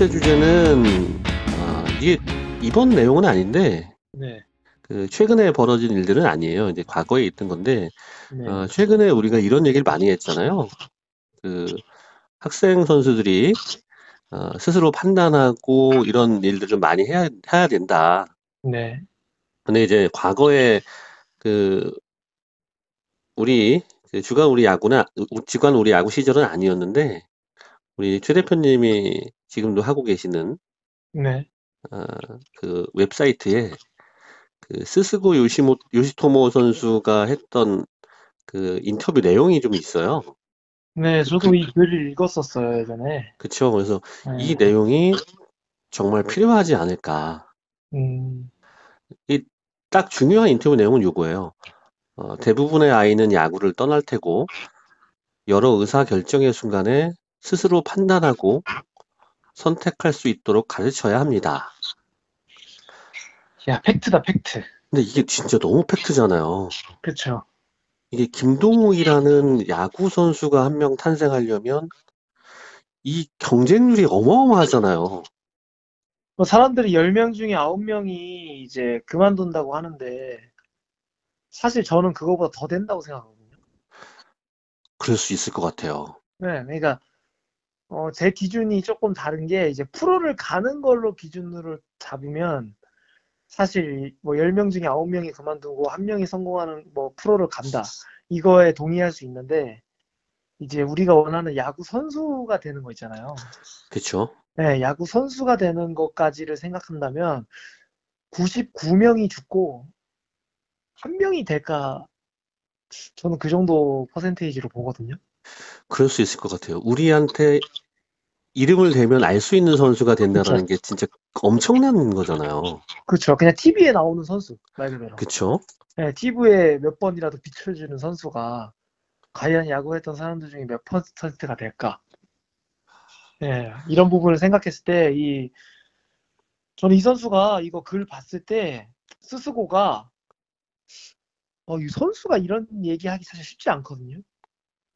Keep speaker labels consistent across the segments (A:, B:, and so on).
A: 번째 주제는 이게 이번 내용은 아닌데
B: 네,
A: 최근에 벌어진 일들은 아니에요. 이제 과거에 있던 건데
B: 네,
A: 최근에 우리가 이런 얘기를 많이 했잖아요. 그 학생 선수들이 스스로 판단하고 이런 일들을 많이 해야 된다.
B: 네,
A: 근데 이제 과거에 그 우리 주간 우리 야구나 주간 우리 야구 시절은 아니었는데 우리 최 대표님이 지금도 하고 계시는
B: 네.
A: 어, 그 웹사이트에 스스고 요시토모 선수가 했던 인터뷰 내용이 좀 있어요.
B: 네,
A: 그, 그,
B: 저도 이 글을 읽었었어요, 예전에.
A: 그쵸. 그래서 이
B: 네,
A: 내용이 정말 필요하지 않을까.
B: 음,
A: 이 딱 중요한 인터뷰 내용은 이거예요. 대부분의 아이는 야구를 떠날 테고 여러 의사 결정의 순간에 스스로 판단하고 선택할 수 있도록 가르쳐야 합니다.
B: 야, 팩트다, 팩트.
A: 근데 이게 진짜 너무 팩트잖아요.
B: 그쵸.
A: 이게 김동욱이라는 야구 선수가 한 명 탄생하려면 이 경쟁률이 어마어마하잖아요.
B: 뭐 사람들이 10명 중에 9명이 이제 그만둔다고 하는데, 사실 저는 그거보다 더 된다고 생각하거든요.
A: 그럴 수 있을 것 같아요.
B: 네, 그러니까, 제 기준이 조금 다른 게, 이제 프로를 가는 걸로 기준으로 잡으면, 사실 뭐 10명 중에 9명이 그만두고 1명이 성공하는 뭐 프로를 간다. 이거에 동의할 수 있는데, 이제 우리가 원하는 야구 선수가 되는 거 있잖아요.
A: 그쵸?
B: 네, 야구 선수가 되는 것까지를 생각한다면 99명이 죽고 1명이 될까? 저는 그 정도 퍼센테이지로 보거든요.
A: 그럴 수 있을 것 같아요. 우리한테 이름을 대면 알 수 있는 선수가
B: 그쵸.
A: 된다라는 게 진짜 엄청난 거잖아요.
B: 그쵸. 그냥 TV에 나오는 선수, 말 그대로.
A: 그쵸?
B: 네, TV에 몇 번이라도 비춰주는 선수가 과연 야구했던 사람들 중에 몇 퍼센트가 될까? 네, 이런 부분을 생각했을 때, 저는 이 선수가 이거 글 봤을 때, 스스고가 이 선수가 이런 얘기하기 사실 쉽지 않거든요.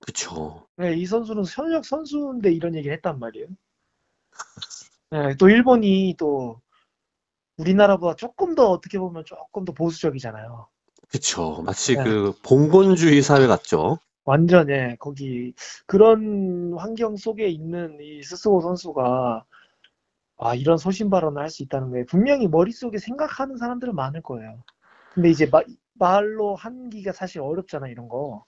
A: 그쵸.
B: 네, 이 선수는 현역 선수인데 이런 얘기를 했단 말이에요. 네, 또 일본이 또 우리나라보다 조금 더 어떻게 보면 조금 더 보수적이잖아요.
A: 그쵸. 마치
B: 네,
A: 봉건주의 사회 같죠?
B: 완전 거기 그런 환경 속에 있는 이 스스고 선수가 이런 소신 발언을 할 수 있다는 게 분명히 머릿속에 생각하는 사람들은 많을 거예요. 근데 이제 말로 하기가 사실 어렵잖아, 이런 거.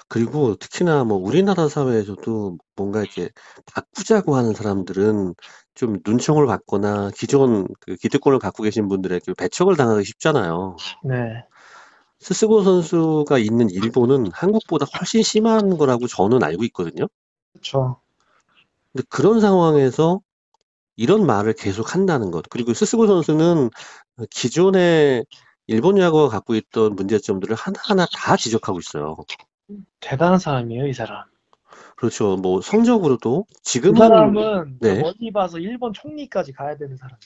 A: 그리고 특히나 뭐 우리나라 사회에서도 뭔가 이렇게 바꾸자고 하는 사람들은 좀 눈총을 받거나 기존 기득권을 갖고 계신 분들에게 배척을 당하기 쉽잖아요.
B: 네,
A: 스스고 선수가 있는 일본은 한국보다 훨씬 심한 거라고 저는 알고 있거든요.
B: 그렇죠.
A: 근데 그런 상황에서 이런 말을 계속 한다는 것. 그리고 스스고 선수는 기존의 일본 야구가 갖고 있던 문제점들을 하나하나 다 지적하고 있어요.
B: 대단한 사람이에요, 이 사람.
A: 그렇죠. 뭐 성적으로도
B: 그
A: 지금은
B: 사람은 저
A: 네.
B: 멀리 봐서 일본 총리까지 가야 되는 사람.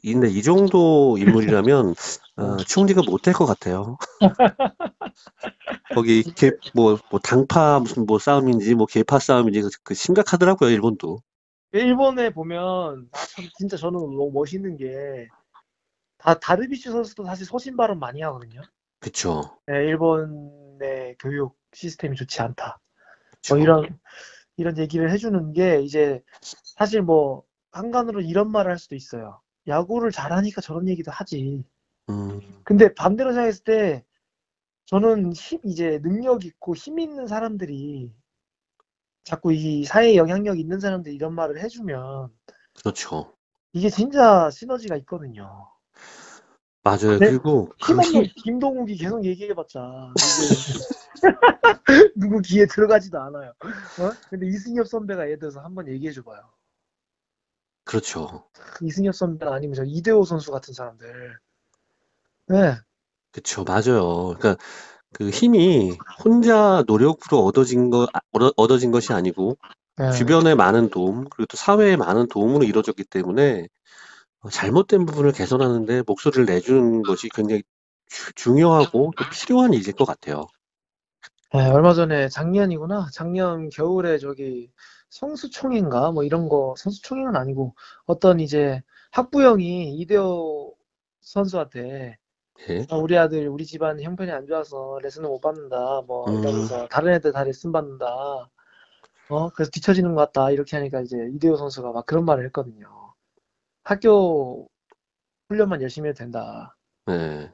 A: 근데 이 정도 인물이라면
B: 네.
A: 총리가 못 될 것 같아요. 거기 뭐 당파 무슨 뭐 싸움인지 뭐 계파 싸움인지 심각하더라고요, 일본도.
B: 일본에 보면 참 진짜 저는 너무 멋있는 게 다르비슈 선수도 사실 소신 발언 많이 하거든요.
A: 그쵸.
B: 네, 일본의 교육 시스템이 좋지 않다. 뭐
A: 그쵸.
B: 이런 얘기를 해주는 게 이제 사실 뭐 한간으로 이런 말을 할 수도 있어요. 야구를 잘하니까 저런 얘기도 하지.
A: 음,
B: 근데 반대로 생각했을 때 저는 이제 능력 있고 힘 있는 사람들이 자꾸 이 사회에 영향력 있는 사람들이 이런 말을 해주면
A: 그렇죠.
B: 이게 진짜 시너지가 있거든요.
A: 맞아요.
B: 네?
A: 그리고
B: 힘없는 김동욱이 계속 얘기해봤자 이게 누구 귀에 들어가지도 않아요. 근데 이승엽 선배가 예를 들어서 한번 얘기해줘봐요.
A: 그렇죠.
B: 이승엽 선배나 아니면 저 이대호 선수 같은 사람들. 네,
A: 그쵸. 맞아요. 그러니까 그 힘이 혼자 노력으로 얻어진 것이 아니고
B: 네.
A: 주변의 많은 도움, 그리고 또 사회의 많은 도움으로 이루어졌기 때문에 잘못된 부분을 개선하는데 목소리를 내주는 것이 굉장히 중요하고 또 필요한 일일 것 같아요.
B: 얼마 전에 작년이구나. 작년 겨울에 저기 성수총회인가 뭐 이런 거 성수총회는 아니고 어떤 이제 학부형이 이대호 선수한테
A: 예.
B: 우리 아들 우리 집안 형편이 안 좋아서 레슨을 못 받는다 뭐
A: 음,
B: 이러면서 다른 애들 다 레슨 받는다 그래서 뒤처지는 것 같다 이렇게 하니까 이제 이대호 선수가 막 그런 말을 했거든요. 학교 훈련만 열심히 해도 된다.
A: 네.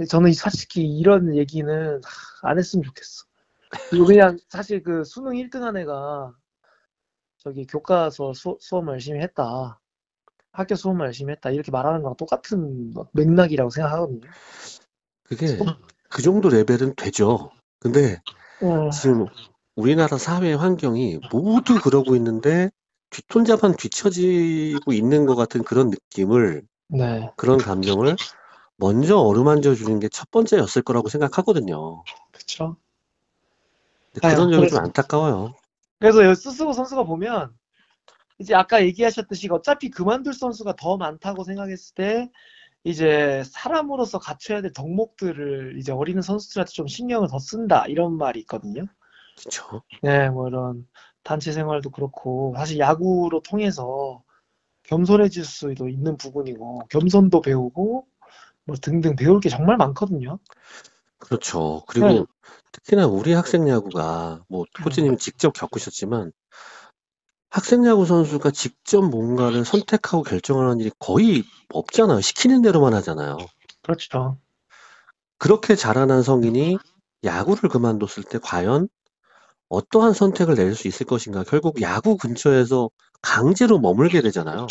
B: 저는 솔직히 이런 얘기는 안 했으면 좋겠어. 이거 그냥 사실 그 수능 1등한 애가 저기 교과서 수업만 열심히 했다. 학교 수업만 열심히 했다. 이렇게 말하는 거랑 똑같은 맥락이라고 생각하거든요.
A: 그게 그 정도 레벨은 되죠. 근데
B: 어,
A: 지금 우리나라 사회 환경이 모두 그러고 있는데 혼자만 뒤처지고 있는 것 같은 그런 느낌을,
B: 네,
A: 그런 감정을 먼저 어루만져 주는 게 첫 번째였을 거라고 생각하거든요.
B: 그쵸.
A: 근데
B: 아유,
A: 그런 점이 좀 안타까워요.
B: 그래서 스스로 선수가 보면 이제 아까 얘기하셨듯이 어차피 그만둘 선수가 더 많다고 생각했을 때 이제 사람으로서 갖춰야 될 덕목들을 이제 어린 선수들한테 좀 신경을 더 쓴다 이런 말이 있거든요.
A: 그쵸?
B: 네, 뭐 이런 단체 생활도 그렇고 사실 야구로 통해서 겸손해질 수도 있는 부분이고 겸손도 배우고 뭐 등등 배울 게 정말 많거든요.
A: 그렇죠.
B: 네,
A: 그리고 특히나 우리 학생 야구가, 뭐 코치님이 직접 겪으셨지만, 학생 야구 선수가 직접 뭔가를 선택하고 결정하는 일이 거의 없잖아요. 시키는 대로만 하잖아요.
B: 그렇죠.
A: 그렇게 자라난 성인이 야구를 그만뒀을 때 과연 어떠한 선택을 낼 수 있을 것인가? 결국 야구 근처에서 강제로 머물게 되잖아요.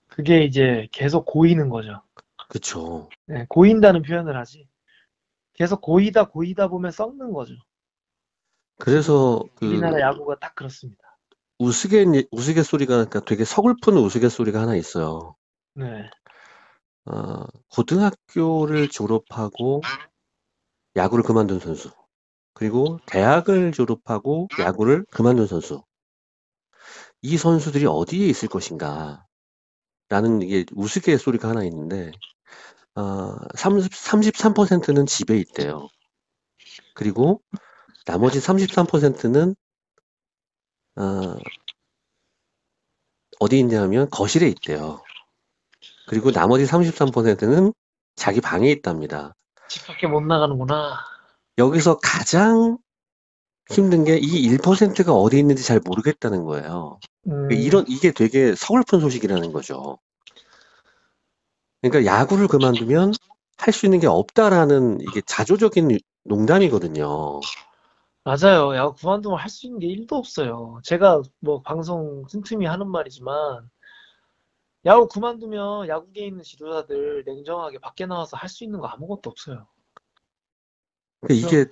B: 그게 이제 계속 고이는 거죠.
A: 그쵸.
B: 네, 고인다는 표현을 하지. 계속 고이다 보면 썩는 거죠. 지금
A: 그래서
B: 우리나라 야구가 딱 그렇습니다.
A: 우스갯소리가, 그러니까 되게 서글픈 우스갯소리가 하나 있어요.
B: 네.
A: 고등학교를 졸업하고 야구를 그만둔 선수, 그리고 대학을 졸업하고 야구를 그만둔 선수. 이 선수들이 어디에 있을 것인가? 라는 이게 우스갯소리가 하나 있는데, 33%는 집에 있대요. 그리고 나머지 33%는 어디 있냐면 거실에 있대요. 그리고 나머지 33%는 자기 방에 있답니다.
B: 집 밖에 못 나가는구나.
A: 여기서 가장 힘든 게 이 1%가 어디 있는지 잘 모르겠다는 거예요.
B: 음,
A: 이게 되게 서글픈 소식이라는 거죠. 그러니까 야구를 그만두면 할 수 있는 게 없다라는, 이게 자조적인 농담이거든요.
B: 맞아요. 야구 그만두면 할 수 있는 게 1도 없어요. 제가 뭐 방송 틈틈이 하는 말이지만 야구 그만두면 야구계에 있는 지도자들 냉정하게 밖에 나와서 할 수 있는 거 아무것도 없어요.
A: 그러니까
B: 그죠?
A: 이게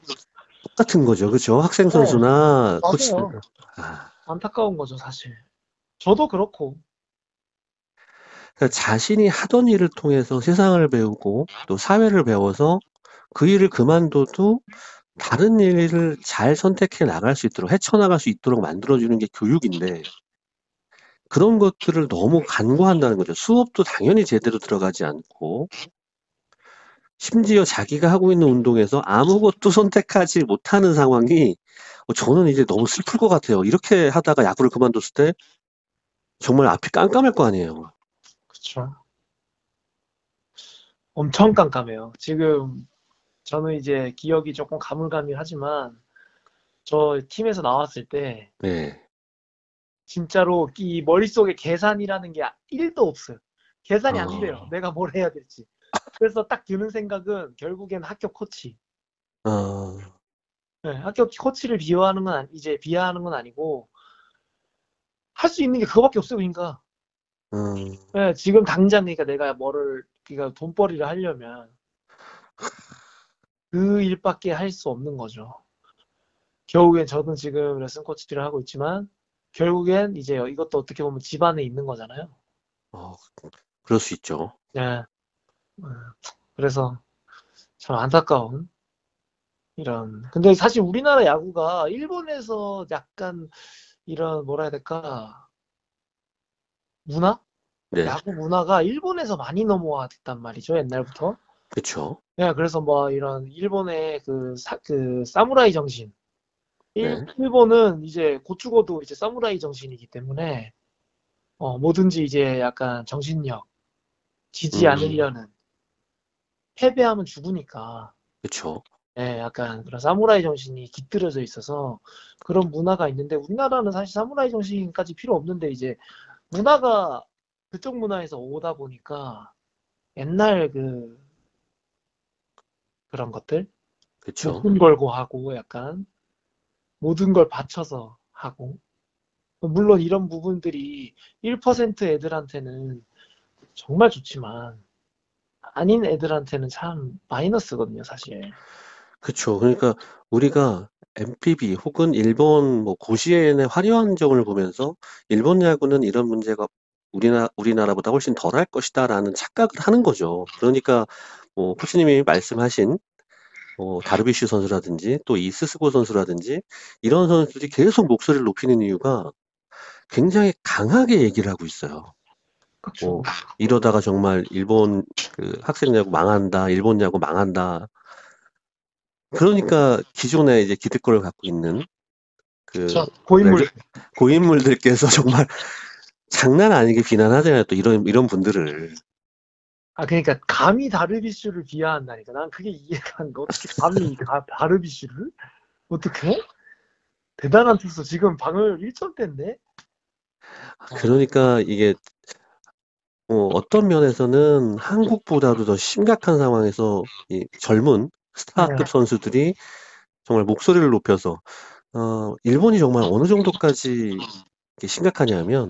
A: 똑같은 거죠. 그렇죠? 학생
B: 네,
A: 선수나 코치들.
B: 맞아요.
A: 아,
B: 안타까운 거죠, 사실. 저도 그렇고.
A: 그러니까 자신이 하던 일을 통해서 세상을 배우고 또 사회를 배워서 그 일을 그만둬도 다른 일을 잘 선택해 나갈 수 있도록, 헤쳐나갈 수 있도록 만들어주는 게 교육인데, 그런 것들을 너무 간과한다는 거죠. 수업도 당연히 제대로 들어가지 않고, 심지어 자기가 하고 있는 운동에서 아무것도 선택하지 못하는 상황이, 저는 이제 너무 슬플 것 같아요. 이렇게 하다가 야구를 그만뒀을 때 정말 앞이 깜깜할 거 아니에요.
B: 그쵸. 엄청 깜깜해요. 지금 저는 이제 기억이 조금 가물가물하지만 저 팀에서 나왔을 때
A: 네.
B: 진짜로 이 머릿속에 계산이라는 게 1도 없어요. 계산이 안 돼요.
A: 어,
B: 내가 뭘 해야 될지. 그래서 딱 드는 생각은 결국엔 학교 코치.
A: 어,
B: 네, 학교 코치를 비하하는 건 이제 비하하는 건 아니고 할 수 있는 게 그거밖에 없어요. 그러니까
A: 음,
B: 네, 지금 당장 그러니까 내가 뭐를 그러니까 돈벌이를 하려면 그 일밖에 할 수 없는 거죠. 결국엔 저는 지금 레슨 코치를 하고 있지만 결국엔 이제 이것도 어떻게 보면 집안에 있는 거잖아요.
A: 어, 그럴 수 있죠.
B: 네. 그래서 참 안타까운 이런. 근데 사실 우리나라 야구가 일본에서 약간 이런 뭐라 해야 될까? 문화?
A: 네.
B: 야구 문화가 일본에서 많이 넘어왔단 말이죠, 옛날부터.
A: 그쵸.
B: 네, 그래서 뭐 이런 일본의 그 사무라이 정신.
A: 네.
B: 일본은 이제 곧 죽어도 이제 사무라이 정신이기 때문에 뭐든지 이제 약간 정신력, 지지
A: 음,
B: 않으려는 패배하면 죽으니까
A: 그쵸.
B: 예, 약간 그런 사무라이 정신이 깃들여져 있어서 그런 문화가 있는데 우리나라는 사실 사무라이 정신까지 필요 없는데 이제 문화가 그쪽 문화에서 오다 보니까 옛날 그런 것들
A: 그쵸.
B: 목숨 걸고 하고 약간 모든 걸 바쳐서 하고 물론 이런 부분들이 1% 애들한테는 정말 좋지만 아닌 애들한테는 참 마이너스거든요, 사실.
A: 그쵸. 그러니까 우리가 MPB 혹은 일본 뭐 고시엔의 화려한 점을 보면서 일본 야구는 이런 문제가 우리나라보다 훨씬 덜할 것이다라는 착각을 하는 거죠. 그러니까 뭐 코치님이 말씀하신 다르비쉬 선수라든지 또 이 스스고 선수라든지 이런 선수들이 계속 목소리를 높이는 이유가 굉장히 강하게 얘기를 하고 있어요.
B: 그쵸.
A: 뭐 이러다가 정말 일본 그 학생 야구 망한다, 일본 야구 망한다. 그러니까 기존에 이제 기득권을 갖고 있는 그
B: 저 고인물.
A: 레저 고인물들께서 정말 장난 아니게 비난하잖아요. 또 이런 분들을.
B: 아, 그러니까 감히 다르비슈를 비하한다니까. 난 그게 이해가 안 가. 어떻게 감히 다르비슈를? 어떻게? 대단한 투수. 지금 방을 1점대인데?
A: 그러니까 이게 어떤 면에서는 한국보다도 더 심각한 상황에서 이 젊은 스타급
B: 네.
A: 선수들이 정말 목소리를 높여서 일본이 정말 어느 정도까지 이게 심각하냐면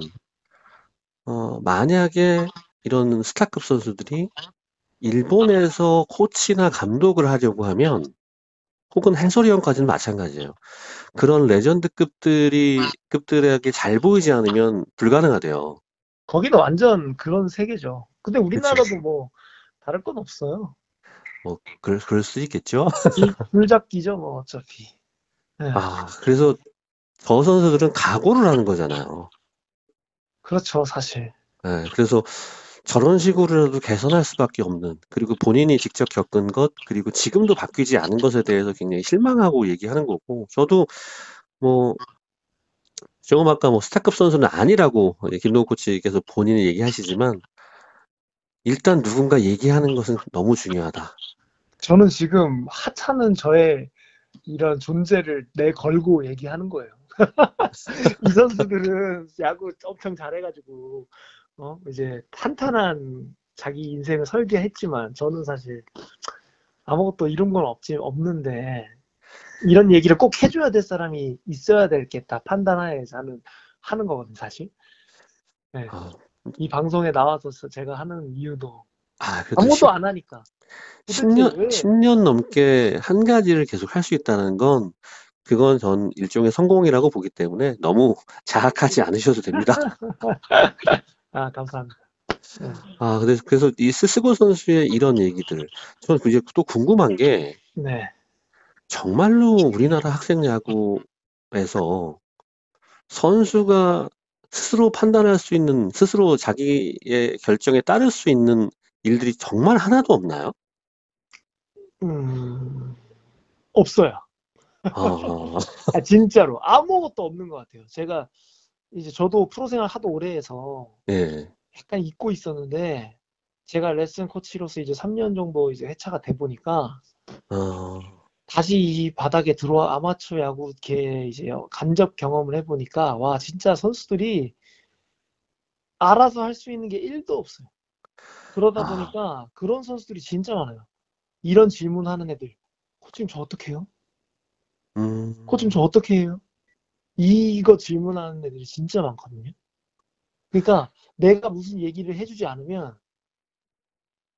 A: 만약에 이런 스타급 선수들이 일본에서 코치나 감독을 하려고 하면 혹은 해설위원까지는 마찬가지예요. 그런 급들에게 잘 보이지 않으면 불가능하대요.
B: 거기는 완전 그런 세계죠. 근데
A: 그쵸.
B: 우리나라도 뭐 다를 건 없어요.
A: 뭐 그럴 수 있겠죠.
B: 줄잡기죠, 뭐 어차피. 네.
A: 그래서 저 선수들은 각오를 하는 거잖아요.
B: 그렇죠, 사실.
A: 그래서 저런 식으로라도 개선할 수밖에 없는, 그리고 본인이 직접 겪은 것, 그리고 지금도 바뀌지 않은 것에 대해서 굉장히 실망하고 얘기하는 거고, 저도 뭐 조금 아까 뭐 스타급 선수는 아니라고 김동욱 코치께서 본인이 얘기하시지만 일단 누군가 얘기하는 것은 너무 중요하다.
B: 저는 지금 하찮은 저의 이런 존재를 내걸고 얘기하는 거예요. 이 선수들은 야구 엄청 잘해가지고 이제 탄탄한 자기 인생을 설계했지만 저는 사실 아무것도 이룬 건 없는데 이런 얘기를 꼭 해줘야 될 사람이 있어야 되겠다 판단하에 저는 하는 거거든요, 사실. 네.
A: 아,
B: 이 방송에 나와서 제가 하는 이유도
A: 그래도
B: 아무것도 안 하니까 도대체
A: 10년,
B: 왜
A: 10년 넘게 한 가지를 계속 할 수 있다는 건, 그건 전 일종의 성공이라고 보기 때문에 너무 자학하지 않으셔도 됩니다.
B: 감사합니다. 네.
A: 그래서 이 스스고 선수의 이런 얘기들, 저는 이제 또 궁금한 게,
B: 네.
A: 정말로 우리나라 학생 야구에서 선수가 스스로 판단할 수 있는, 스스로 자기의 결정에 따를 수 있는 일들이 정말 하나도 없나요?
B: 음, 없어요.
A: 아,
B: 진짜로 아무것도 없는 것 같아요. 제가 이제 저도 프로 생활 하도 오래 해서
A: 예,
B: 약간 잊고 있었는데 제가 레슨 코치로서 이제 3년 정도 이제 회차가 돼 보니까
A: 어,
B: 다시 이 바닥에 들어와 아마추어 야구계 이제 간접 경험을 해보니까 와 진짜 선수들이 알아서 할 수 있는 게 1도 없어요. 그러다
A: 아,
B: 보니까 그런 선수들이 진짜 많아요. 이런 질문하는 애들. 코치님 저 어떻게 해요? 코치님 저
A: 음,
B: 어떻게 해요? 이거 질문하는 애들이 진짜 많거든요. 그러니까 내가 무슨 얘기를 해주지 않으면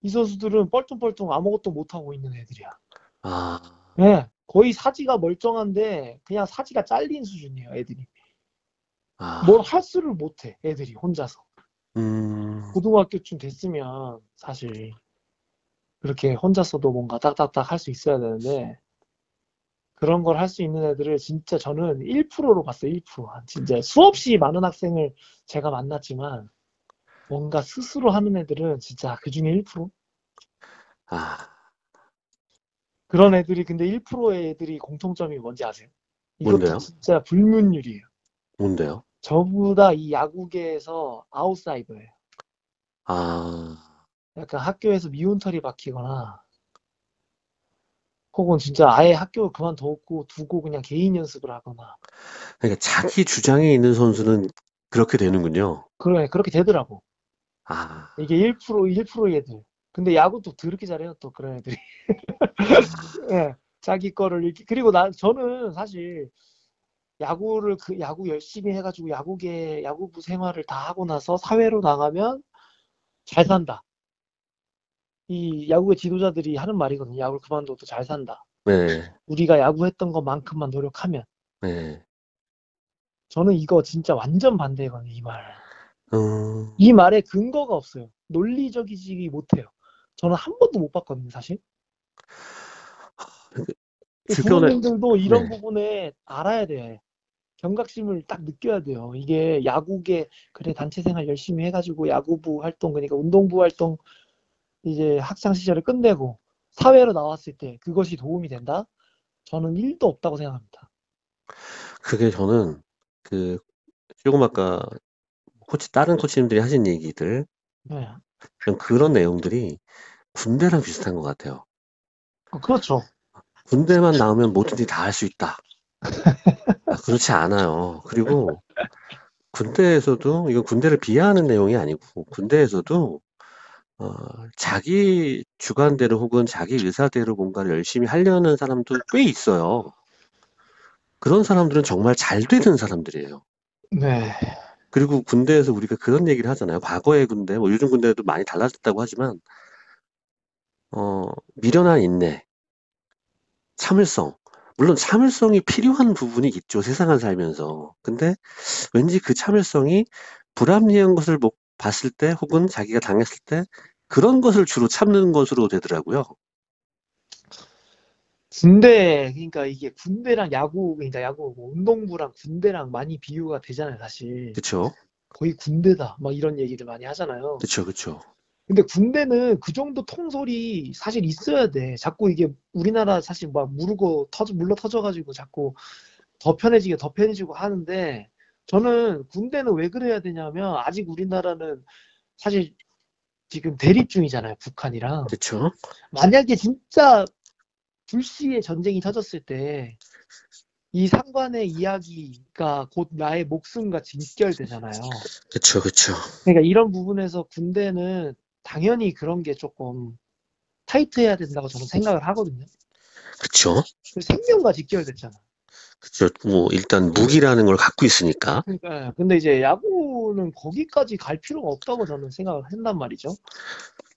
B: 이 선수들은 뻘뚱뻘뚱 아무것도 못하고 있는 애들이야.
A: 아,
B: 네, 거의 사지가 멀쩡한데 그냥 사지가 잘린 수준이에요, 애들이. 뭘
A: 아,
B: 할 수를 못해, 애들이 혼자서.
A: 음,
B: 고등학교쯤 됐으면 사실 그렇게 혼자서도 뭔가 딱딱딱 할 수 있어야 되는데 그런 걸 할 수 있는 애들을 진짜 저는 1%로 봤어요, 1%. 진짜 수없이 많은 학생을 제가 만났지만 뭔가 스스로 하는 애들은 진짜 그 중에 1%?
A: 아,
B: 그런 애들이 근데 1%의 애들이 공통점이 뭔지 아세요? 이것도
A: 뭔데요?
B: 진짜 불문율이에요.
A: 뭔데요?
B: 저보다 이 야구계에서 아웃사이더예요.
A: 아,
B: 약간 학교에서 미운털이 박히거나 혹은 진짜 아예 학교 그만두고 두고 그냥 개인 연습을 하거나
A: 그러니까 자기 주장에 있는 선수는 그렇게 되는군요.
B: 그렇게 되더라고.
A: 아,
B: 이게 1% 애들. 근데 야구 또 더럽게 잘해요, 또 그런 애들이. 예, 자기 거를 이렇게. 그리고 저는 사실 야구 열심히 해가지고 야구부 생활을 다 하고 나서 사회로 나가면 잘 산다. 이 야구의 지도자들이 하는 말이거든요. 야구를 그만둬도 잘 산다.
A: 네,
B: 우리가 야구했던 것만큼만 노력하면.
A: 네.
B: 저는 이거 진짜 완전 반대거든요, 이 말.
A: 음,
B: 이 말에 근거가 없어요. 논리적이지 못해요. 저는 한 번도 못 봤거든요, 사실.
A: 주변에,
B: 부모님들도 이런
A: 네,
B: 부분에 알아야 돼. 경각심을 딱 느껴야 돼요. 이게 야구계, 그래, 단체 생활 열심히 해가지고 야구부 활동, 그러니까 운동부 활동, 이제 학창 시절을 끝내고 사회로 나왔을 때 그것이 도움이 된다? 저는 1도 없다고 생각합니다.
A: 그게 저는 그, 조금 아까 다른 코치님들이 하신 얘기들,
B: 네.
A: 좀 그런 내용들이 군대랑 비슷한 것 같아요.
B: 그렇죠.
A: 군대만 나오면 뭐든지 다 할 수 있다. 아, 그렇지 않아요. 그리고 군대에서도, 이건 군대를 비하하는 내용이 아니고, 군대에서도, 어, 자기 주관대로 혹은 자기 의사대로 뭔가를 열심히 하려는 사람도 꽤 있어요. 그런 사람들은 정말 잘 되는 사람들이에요.
B: 네.
A: 그리고 군대에서 우리가 그런 얘기를 하잖아요. 과거의 군대, 뭐 요즘 군대도 많이 달라졌다고 하지만, 미련한 인내, 참을성. 물론 참을성이 필요한 부분이 있죠. 세상을 살면서. 근데 왠지 그 참을성이 불합리한 것을 봤을 때 혹은 자기가 당했을 때 그런 것을 주로 참는 것으로 되더라고요.
B: 그러니까 이게 군대랑 그러니까 야구, 뭐 운동부랑 군대랑 많이 비유가 되잖아요, 사실.
A: 그쵸?
B: 거의 군대다. 막 이런 얘기를 많이 하잖아요.
A: 그쵸, 그쵸.
B: 근데 군대는 그 정도 통솔이 사실 있어야 돼. 자꾸 이게 우리나라 사실 막 물러 터져가지고 자꾸 더 편해지고 하는데 저는 군대는 왜 그래야 되냐면 아직 우리나라는 사실 지금 대립 중이잖아요, 북한이랑.
A: 그쵸?
B: 만약에 진짜 불시에 전쟁이 터졌을 때 이 상관의 이야기가 곧 나의 목숨과 직결되잖아요.
A: 그쵸, 그쵸.
B: 그러니까 이런 부분에서 군대는 당연히 그런 게 조금 타이트해야 된다고 저는 생각을 하거든요.
A: 그쵸?
B: 생명과 직결됐잖아.
A: 그쵸. 뭐, 일단 무기라는 걸 갖고 있으니까.
B: 그러니까 근데 이제 야구는 거기까지 갈 필요가 없다고 저는 생각을 한단 말이죠.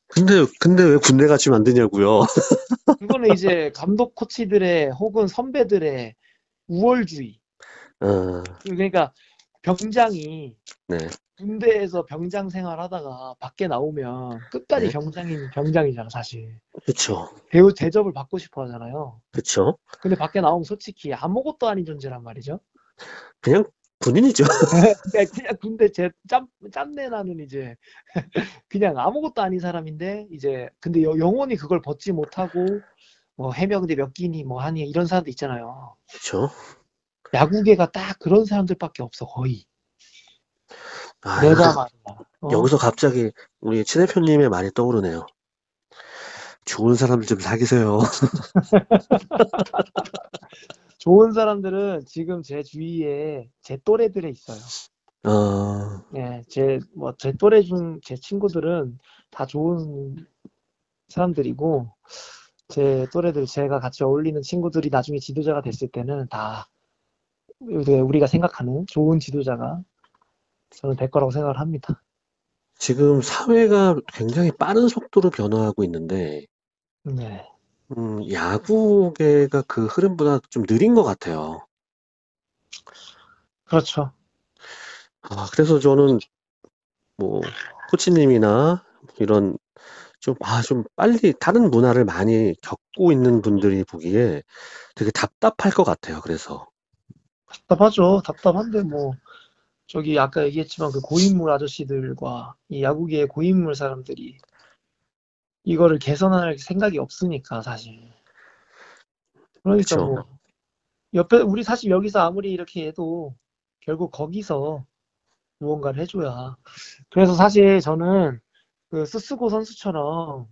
A: 근데 왜 군대 같이 만드냐고요.
B: 그거는 이제 감독 코치들의 혹은 선배들의 우월주의.
A: 어,
B: 그러니까 병장이
A: 네,
B: 군대에서 병장 생활하다가 밖에 나오면 끝까지
A: 네.
B: 병장이면 병장이잖아, 사실.
A: 그쵸,
B: 대접을 받고 싶어 하잖아요.
A: 그쵸.
B: 근데 밖에 나오면 솔직히 아무것도 아닌 존재란 말이죠.
A: 그냥 군인이죠.
B: 그냥 군대 짬내 나는 이제 그냥 아무것도 아닌 사람인데 이제 근데 영원히 그걸 벗지 못하고 뭐 해병대 몇 기니 뭐 하니 이런 사람도 있잖아요.
A: 그쵸.
B: 야구계가 딱 그런 사람들밖에 없어 거의.
A: 아,
B: 내가 말이야.
A: 여기서 갑자기 우리 친 대표님의 말이 떠오르네요. 좋은 사람들 좀 사귀세요.
B: 좋은 사람들은 지금 제 주위에 제 또래들에 있어요.
A: 어,
B: 예, 제 또래 중 제 친구들은 다 좋은 사람들이고 제 또래들 제가 같이 어울리는 친구들이 나중에 지도자가 됐을 때는 다 우리가 생각하는 좋은 지도자가 저는 될 거라고 생각을 합니다.
A: 지금 사회가 굉장히 빠른 속도로 변화하고 있는데,
B: 네.
A: 야구계가 그 흐름보다 좀 느린 것 같아요.
B: 그렇죠.
A: 그래서 저는 뭐, 코치님이나 이런 좀 빨리 다른 문화를 많이 겪고 있는 분들이 보기에 되게 답답할 것 같아요. 그래서.
B: 답답하죠. 답답한데 뭐 저기 아까 얘기했지만 그 고인물 아저씨들과 이 야구계의 고인물 사람들이 이거를 개선할 생각이 없으니까 사실. 그러니까
A: 그쵸.
B: 뭐 옆에 우리 사실 여기서 아무리 이렇게 해도 결국 거기서 무언가를 해줘야. 그래서 사실 저는 그 스스고 선수처럼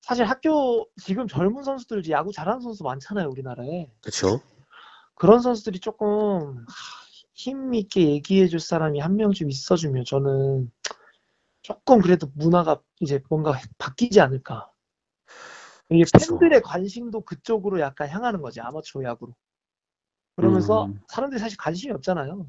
B: 사실 학교 지금 젊은 선수들 야구 잘하는 선수 많잖아요, 우리나라에.
A: 그쵸?
B: 그런 선수들이 조금 힘 있게 얘기해 줄 사람이 한 명쯤 있어주면 저는 조금 그래도 문화가 이제 뭔가 바뀌지 않을까. 이게
A: 그쵸.
B: 팬들의 관심도 그쪽으로 약간 향하는 거지, 아마추어 야구로. 그러면서
A: 음,
B: 사람들이 사실 관심이 없잖아요.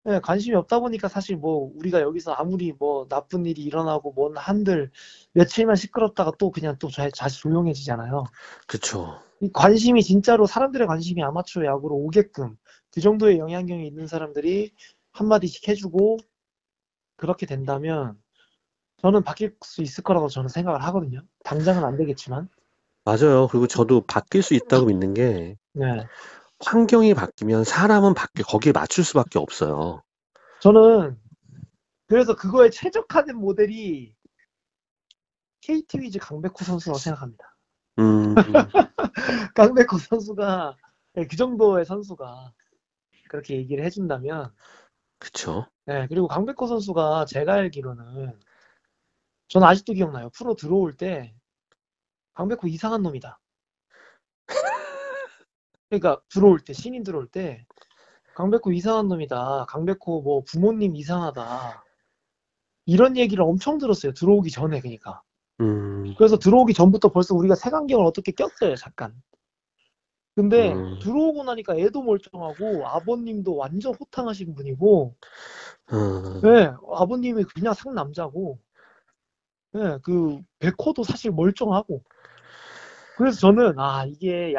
B: 예, 관심이 없다 보니까 사실 뭐 우리가 여기서 아무리 뭐 나쁜 일이 일어나고 뭔 한들 며칠만 시끄럽다가 또 그냥 또 다시 조용해지잖아요.
A: 그쵸.
B: 이 관심이 진짜로 사람들의 관심이 아마추어 야구로 오게끔 그 정도의 영향력이 있는 사람들이 한마디씩 해주고 그렇게 된다면 저는 바뀔 수 있을 거라고 저는 생각을 하거든요. 당장은 안 되겠지만.
A: 맞아요. 그리고 저도 바뀔 수 있다고 믿는 게
B: 네.
A: 환경이 바뀌면 사람은 거기에 맞출 수밖에 없어요.
B: 저는 그래서 그거에 최적화된 모델이 KT 위즈 강백호 선수라고 생각합니다.
A: 음,
B: 강백호 선수가 네, 그 정도의 선수가 그렇게 얘기를 해준다면
A: 그쵸.
B: 네, 그리고 강백호 선수가 제가 알기로는 저는 아직도 기억나요. 프로 들어올 때 강백호 이상한 놈이다. 그러니까 들어올 때 신인 들어올 때 강백호 이상한 놈이다. 강백호 뭐 부모님 이상하다. 이런 얘기를 엄청 들었어요. 들어오기 전에 그러니까.
A: 음,
B: 그래서 들어오기 전부터 벌써 우리가 색안경을 어떻게 꼈어요, 잠깐. 근데
A: 음,
B: 들어오고 나니까 애도 멀쩡하고 아버님도 완전 호탕하신 분이고
A: 음,
B: 네, 아버님이 그냥 상남자고 네, 그 백호도 사실 멀쩡하고 그래서 저는 이게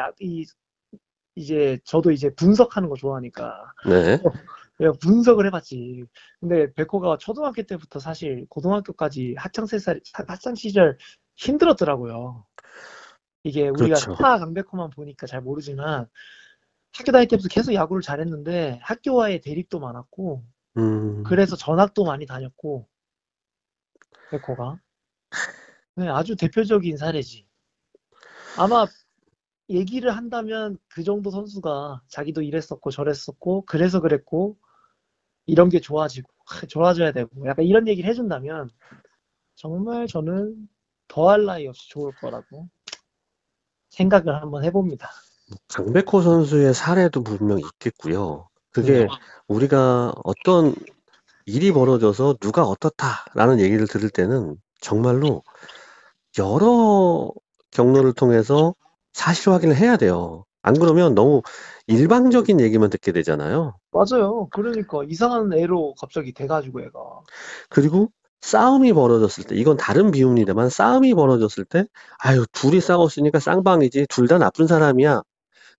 B: 이제 저도 이제 분석하는 거 좋아하니까
A: 네.
B: 내가 분석을 해봤지. 근데 백호가 초등학교 때부터 사실 고등학교까지 학창 시절 힘들었더라고요. 이게 우리가
A: 그렇죠.
B: 스타 강백호만 보니까 잘 모르지만 학교 다닐 때부터 계속 야구를 잘했는데 학교와의 대립도 많았고
A: 음,
B: 그래서 전학도 많이 다녔고 백호가 네, 아주 대표적인 사례지. 아마 얘기를 한다면 그 정도 선수가 자기도 이랬었고 저랬었고 그래서 그랬고 이런 게 좋아지고 좋아져야 되고 약간 이런 얘기를 해준다면 정말 저는 더할 나위 없이 좋을 거라고 생각을 한번 해봅니다.
A: 강백호 선수의 사례도 분명 있겠고요.
B: 네.
A: 그게 우리가 어떤 일이 벌어져서 누가 어떻다라는 얘기를 들을 때는 정말로 여러 경로를 통해서 사실 확인을 해야 돼요. 안 그러면 너무 일방적인 얘기만 듣게 되잖아요.
B: 맞아요. 그러니까 이상한 애로 갑자기 돼가지고 애가.
A: 그리고 싸움이 벌어졌을 때, 이건 다른 비유입니다만, 싸움이 벌어졌을 때, 아유, 둘이 싸웠으니까 쌍방이지, 둘 다 나쁜 사람이야.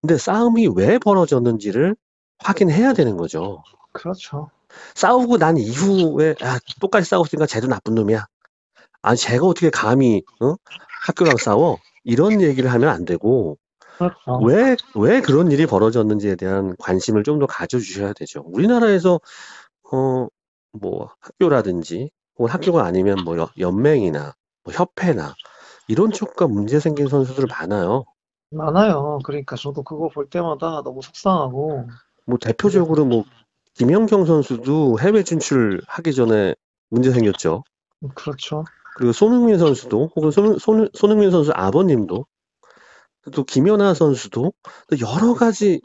A: 근데 싸움이 왜 벌어졌는지를 확인해야 되는 거죠.
B: 그렇죠.
A: 싸우고 난 이후에, 아, 똑같이 싸웠으니까 쟤도 나쁜 놈이야. 아니, 쟤가 어떻게 감히, 어? 학교랑 싸워? 이런 얘기를 하면 안 되고,
B: 그렇죠.
A: 왜 그런 일이 벌어졌는지에 대한 관심을 좀 더 가져주셔야 되죠. 우리나라에서, 어, 뭐, 학교라든지, 혹은 학교가 아니면 뭐, 연맹이나, 뭐 협회나, 이런 쪽과 문제 생긴 선수들 많아요.
B: 많아요. 그러니까 저도 그거 볼 때마다 너무 속상하고
A: 뭐,
B: 이게
A: 대표적으로 뭐, 김연경 선수도 해외 진출하기 전에 문제 생겼죠.
B: 그렇죠.
A: 그리고 손흥민 선수도, 혹은 손흥민 선수 아버님도, 또 김연아 선수도, 또 여러 가지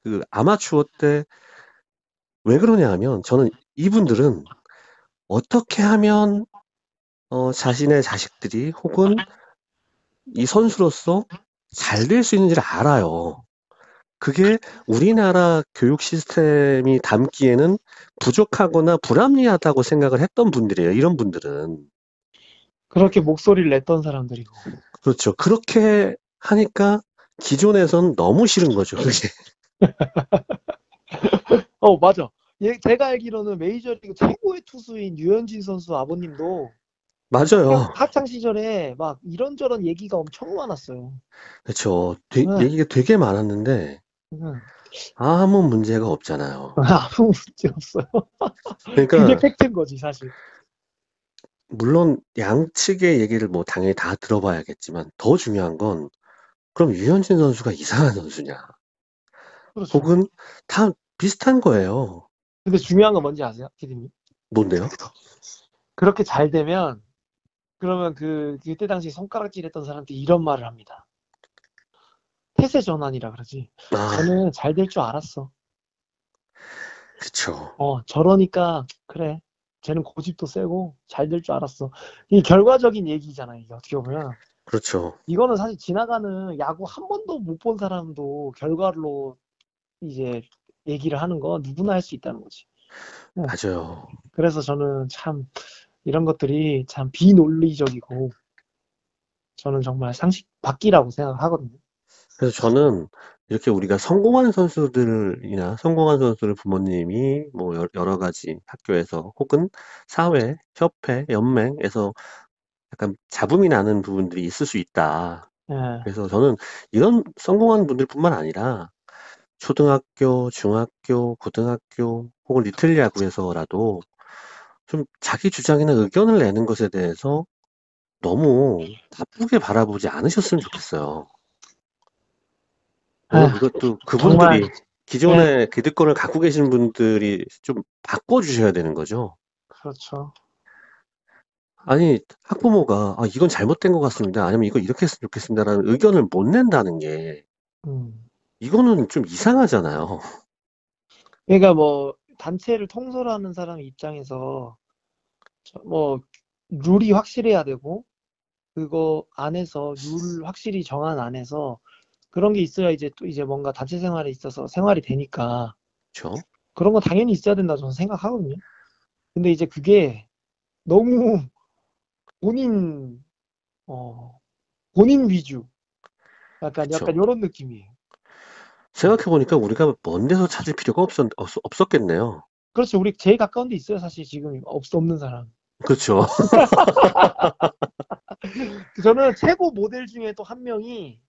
A: 그 아마추어 때 왜 그러냐 하면, 저는 이분들은 어떻게 하면, 자신의 자식들이, 혹은 이 선수로서 잘 될 수 있는지를 알아요. 그게 우리나라 교육 시스템이 담기에는 부족하거나 불합리하다고 생각을 했던 분들이에요, 이런 분들은.
B: 그렇게 목소리를 냈던 사람들이고.
A: 그렇죠. 그렇게 하니까 기존에선 너무 싫은 거죠, 그게.
B: 맞아. 제가 알기로는 메이저리그 최고의 투수인 유현진 선수 아버님도
A: 맞아요.
B: 학창 시절에 막 이런저런 얘기가 엄청 많았어요.
A: 그렇죠.
B: 네.
A: 얘기가 되게 많았는데
B: 네.
A: 아무 문제가 없잖아요.
B: 아무 문제 없어요. 그게
A: 그러니까
B: 팩트인 거지, 사실.
A: 물론 양측의 얘기를 뭐 당연히 다 들어봐야겠지만 더 중요한 건 그럼 유현진 선수가 이상한 선수냐?
B: 그렇죠.
A: 혹은 다 비슷한 거예요.
B: 근데 중요한 건 뭔지 아세요, 피디님?
A: 뭔데요?
B: 그렇게 잘 되면 그러면 그때 당시 손가락질했던 사람들이 이런 말을 합니다. 태세 전환이라 그러지.
A: 아,
B: 쟤는 잘 될 줄 알았어.
A: 그쵸.
B: 저러니까 그래. 쟤는 고집도 세고 잘 될 줄 알았어. 이 결과적인 얘기잖아요. 이게 어떻게 보면.
A: 그렇죠.
B: 이거는 사실 지나가는 야구 한 번도 못 본 사람도 결과로 이제 얘기를 하는 거 누구나 할 수 있다는 거지. 네.
A: 맞아요.
B: 그래서 저는 참 이런 것들이 참 비논리적이고 저는 정말 상식 밖이라고 생각하거든요.
A: 그래서 저는 이렇게 우리가 성공한 선수들이나 성공한 선수를 부모님이 뭐 여러 가지 학교에서 혹은 사회, 협회, 연맹에서 약간 잡음이 나는 부분들이 있을 수 있다.
B: 예.
A: 그래서 저는 이런 성공한 분들뿐만 아니라 초등학교, 중학교, 고등학교 혹은 리틀 야구에서라도 좀 자기 주장이나 의견을 내는 것에 대해서 너무 나쁘게 바라보지 않으셨으면 좋겠어요.
B: 아,
A: 물론 이것도
B: 정말
A: 그분들이
B: 예,
A: 기존의 기득권을 갖고 계신 분들이 좀 바꿔주셔야 되는 거죠.
B: 그렇죠.
A: 아니, 학부모가, 아, 이건 잘못된 것 같습니다. 아니면 이거 이렇게 했으면 좋겠습니다라는 의견을 못 낸다는 게,
B: 음.
A: 이거는 좀 이상하잖아요.
B: 그러니까 뭐 단체를 통솔하는 사람 입장에서 뭐 룰이 확실해야 되고 그거 안에서 룰 확실히 정한 안에서 그런 게 있어야 이제 또 이제 뭔가 단체 생활에 있어서 생활이 되니까
A: 그쵸?
B: 그런 거 당연히 있어야 된다 저는 생각하거든요. 근데 이제 그게 너무 본인 어 본인 위주 약간
A: 그쵸.
B: 요런 느낌이에요. 음.
A: 생각해보니까 우리가 먼 데서 찾을 필요가 없었겠네요.
B: 그렇죠. 우리 제일 가까운 데 있어요. 사실 지금 없는 사람.
A: 그렇죠.
B: 저는 최고 모델 중에 또 한 명이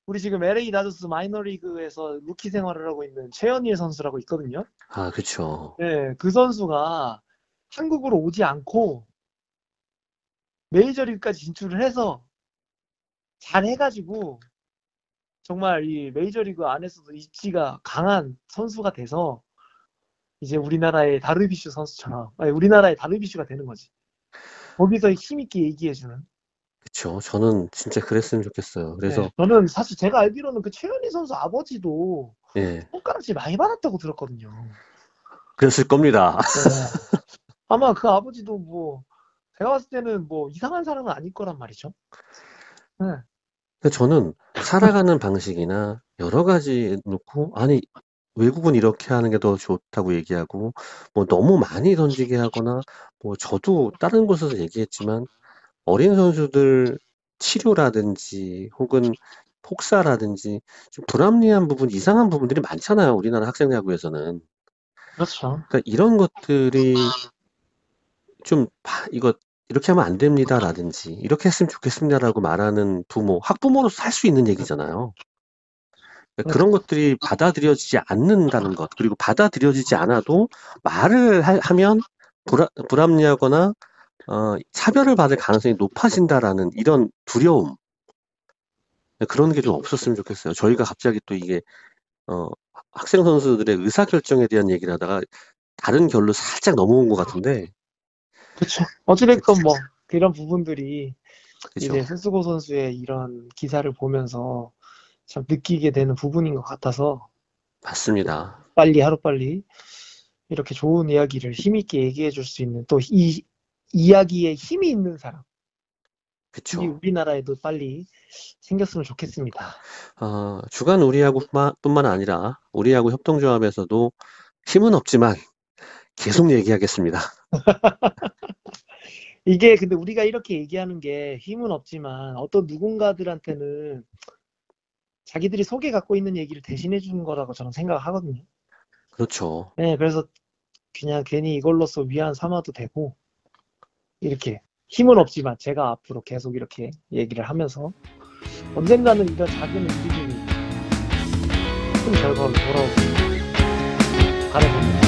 B: 우리 지금 LA 다저스 마이너리그에서 루키 생활을 하고 있는 최현일 선수라고 있거든요.
A: 아, 그쵸.
B: 네, 그 선수가 한국으로 오지 않고 메이저리그까지 진출을 해서 잘 해가지고 정말 이 메이저리그 안에서도 입지가 강한 선수가 돼서 이제 우리나라의 다르비슈 선수처럼 아니, 우리나라의 다르비슈가 되는 거지. 거기서 힘있게 얘기해주는.
A: 그쵸. 저는 진짜 그랬으면 좋겠어요.
B: 네,
A: 그래서,
B: 저는 사실 제가 알기로는 그 최현희 선수 아버지도
A: 예,
B: 손가락질 많이 받았다고 들었거든요.
A: 그랬을 겁니다.
B: 네. 아마 그 아버지도 뭐 제가 봤을 때는 뭐 이상한 사람은 아닐 거란 말이죠. 네.
A: 근데 저는 살아가는 방식이나 여러 가지 놓고, 아니, 외국은 이렇게 하는 게 더 좋다고 얘기하고, 뭐 너무 많이 던지게 하거나, 뭐 저도 다른 곳에서 얘기했지만, 어린 선수들 치료라든지, 혹은 폭사라든지, 좀 불합리한 부분, 이상한 부분들이 많잖아요. 우리나라 학생 야구에서는.
B: 그렇죠.
A: 그러니까 이런 것들이 좀, 이거, 이렇게 하면 안 됩니다라든지, 이렇게 했으면 좋겠습니다라고 말하는 부모, 학부모로서 할 수 있는 얘기잖아요.
B: 그렇죠.
A: 그런 것들이 받아들여지지 않는다는 것, 그리고 받아들여지지 않아도 말을 하면 불합리하거나 차별을 받을 가능성이 높아진다라는 이런 두려움, 그런 게 좀 없었으면 좋겠어요. 저희가 갑자기 또 이게 어, 학생 선수들의 의사결정에 대한 얘기를 하다가 다른 결로 살짝 넘어온 것 같은데,
B: 그렇죠.
A: 그,
B: 어찌됐건 뭐 그런 부분들이 이제
A: 그죠?
B: 스스고 선수의 이런 기사를 보면서 참 느끼게 되는 부분인 것 같아서
A: 맞습니다.
B: 빨리 하루빨리 이렇게 좋은 이야기를 힘있게 얘기해 줄 수 있는 또 이 이야기에 힘이 있는 사람이
A: 그쵸.
B: 우리나라에도 빨리 생겼으면 좋겠습니다.
A: 주간 우리야구뿐만 아니라 우리야구 협동조합에서도 힘은 없지만 계속 얘기하겠습니다.
B: 이게 근데 우리가 이렇게 얘기하는 게 힘은 없지만 어떤 누군가들한테는 자기들이 속에 갖고 있는 얘기를 대신해 주는 거라고 저는 생각을 하거든요.
A: 그렇죠.
B: 네, 그래서 그냥 괜히 이걸로써 위안 삼아도 되고 이렇게 힘은 없지만 제가 앞으로 계속 이렇게 얘기를 하면서 언젠가는 이런 작은 움직임이 큰 결과로 돌아오길 바라봅니다.